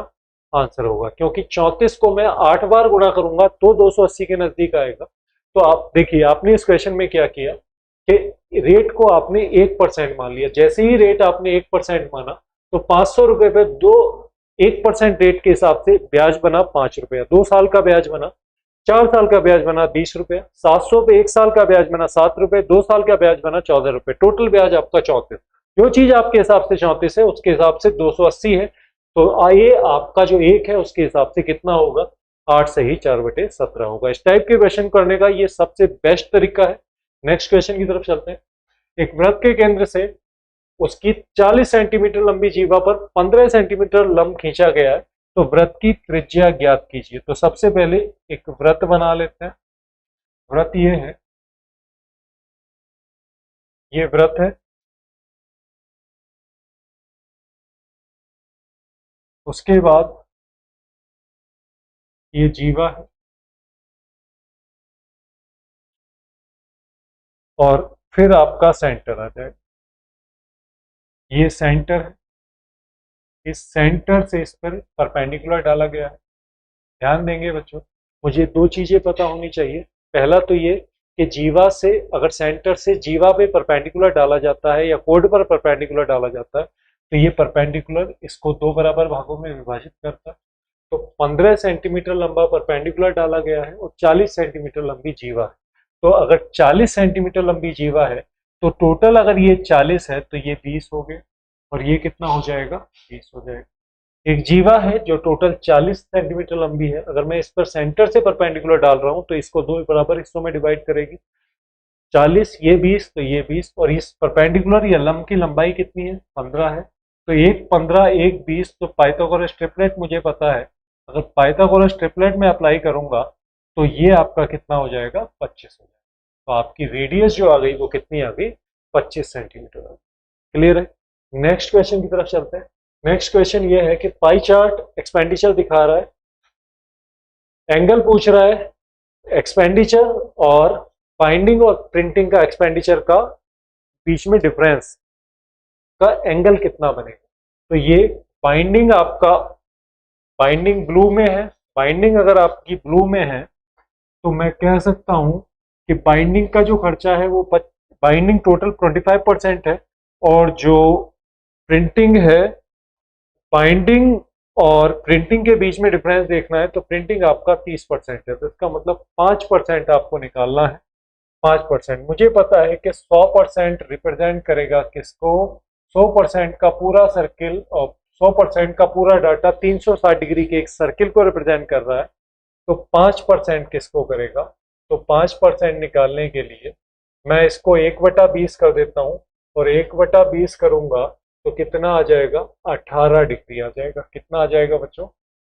आंसर होगा, क्योंकि 34 को मैं 8 बार गुणा करूंगा तो 280 के नजदीक आएगा। तो आप देखिए आपने इस क्वेश्चन में क्या किया कि रेट को आपने 1% मान लिया। जैसे ही रेट आपने 1% माना तो 500 रुपए पे 1% रेट के हिसाब से ब्याज बना 5 रुपया, 2 साल का ब्याज बना, 4 साल का ब्याज बना 20 रुपया, 700 पे 1 साल का ब्याज बना 7 रुपए, 2 साल का ब्याज बना 14 रुपए, टोटल ब्याज आपका 34। जो चीज आपके हिसाब से 34 है उसके हिसाब से 280 है, तो आइए आपका जो एक है उसके हिसाब से कितना होगा, 8 सही 4/17 होगा। इस टाइप के क्वेश्चन करने का ये सबसे बेस्ट तरीका है। नेक्स्ट क्वेश्चन की तरफ चलते हैं। एक वृत्त के केंद्र से उसकी 40 सेंटीमीटर लंबी जीवा पर 15 सेंटीमीटर लंब खींचा गया है, तो वृत्त की त्रिज्या ज्ञात कीजिए। तो सबसे पहले एक वृत्त बना लेते हैं। वृत्त ये है, ये वृत्त है, उसके बाद ये जीवा है और फिर आपका सेंटर आ जाएगा। ये सेंटर है, इस सेंटर से इस पर परपेंडिकुलर डाला गया है। ध्यान देंगे बच्चों, मुझे दो चीजें पता होनी चाहिए। पहला तो ये कि जीवा से, अगर सेंटर से जीवा पे परपेंडिकुलर डाला जाता है या कोड पर परपेंडिकुलर डाला जाता है तो ये परपेंडिकुलर इसको 2 बराबर भागों में विभाजित करता है। तो 15 सेंटीमीटर लंबा परपेंडिकुलर डाला गया है और 40 सेंटीमीटर लंबी जीवा है। तो अगर 40 सेंटीमीटर लंबी जीवा है तो टोटल अगर ये 40 है तो ये 20 हो गए और ये कितना हो जाएगा, 20 हो जाएगा। एक जीवा है जो टोटल 40 सेंटीमीटर लंबी है, अगर मैं इस पर सेंटर से परपेंडिकुलर डाल रहा हूं तो इसको 2 बराबर हिस्सों में डिवाइड करेगी। 40 ये 20 तो ये 20, और इस परपेंडिकुलर या लंब की लंबाई कितनी है, 15 है। तो एक 15 एक 20, तो पाइथागोरस ट्रिपलेट मुझे पता है। अगर पाइथागोरस ट्रिपलेट में अप्लाई करूंगा तो ये आपका कितना हो जाएगा, 25 हो जाएगा। तो आपकी रेडियस जो आ गई वो कितनी आ गई, 25 सेंटीमीटर आ गई। क्लियर है। नेक्स्ट क्वेश्चन की तरफ चलते हैं। नेक्स्ट क्वेश्चन ये है कि पाई चार्ट एक्सपेंडिचर दिखा रहा है, एंगल पूछ रहा है, एक्सपेंडिचर और बाइंडिंग और प्रिंटिंग का एक्सपेंडिचर का बीच में डिफरेंस का एंगल कितना बनेगा। तो ये बाइंडिंग आपका, बाइंडिंग ब्लू में है, बाइंडिंग अगर आपकी ब्लू में है तो मैं कह सकता हूं कि बाइंडिंग का जो खर्चा है वो बाइंडिंग टोटल 25% है, और जो प्रिंटिंग है, बाइंडिंग और प्रिंटिंग के बीच में डिफरेंस देखना है तो प्रिंटिंग आपका 30% है। तो इसका मतलब 5% आपको निकालना है। 5%, मुझे पता है कि 100% रिप्रेजेंट करेगा किसको, 100% का पूरा सर्किल और 100% का पूरा डाटा 360 डिग्री के एक सर्किल को रिप्रेजेंट कर रहा है। तो 5% किसको करेगा, तो 5% निकालने के लिए मैं इसको 1/20 कर देता हूं, और 1/20 करूंगा तो कितना आ जाएगा, 18 डिग्री आ जाएगा। कितना आ जाएगा बच्चों,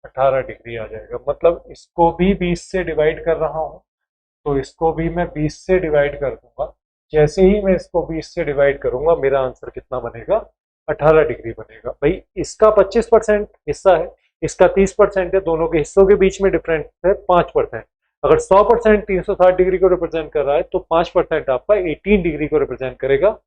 18 डिग्री आ जाएगा। मतलब इसको भी 20 से डिवाइड कर रहा हूं, तो इसको भी मैं 20 से डिवाइड कर दूंगा। जैसे ही मैं इसको 20 से डिवाइड करूंगा मेरा आंसर कितना बनेगा, 18 डिग्री बनेगा। भाई इसका 25% हिस्सा है, इसका 30% है, दोनों के हिस्सों के बीच में डिफरेंस है 5%। अगर 100% 360 डिग्री को रिप्रेजेंट कर रहा है तो 5% आपका 18 डिग्री को रिप्रेजेंट करेगा।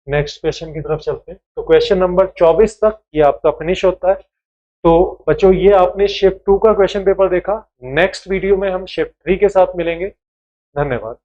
नेक्स्ट क्वेश्चन की तरफ चलते हैं। तो क्वेश्चन नंबर 24 तक ये आपका फिनिश होता है। तो बच्चों ये आपने शिफ्ट 2 का क्वेश्चन पेपर देखा। नेक्स्ट वीडियो में हम शिफ्ट 3 के साथ मिलेंगे। धन्यवाद।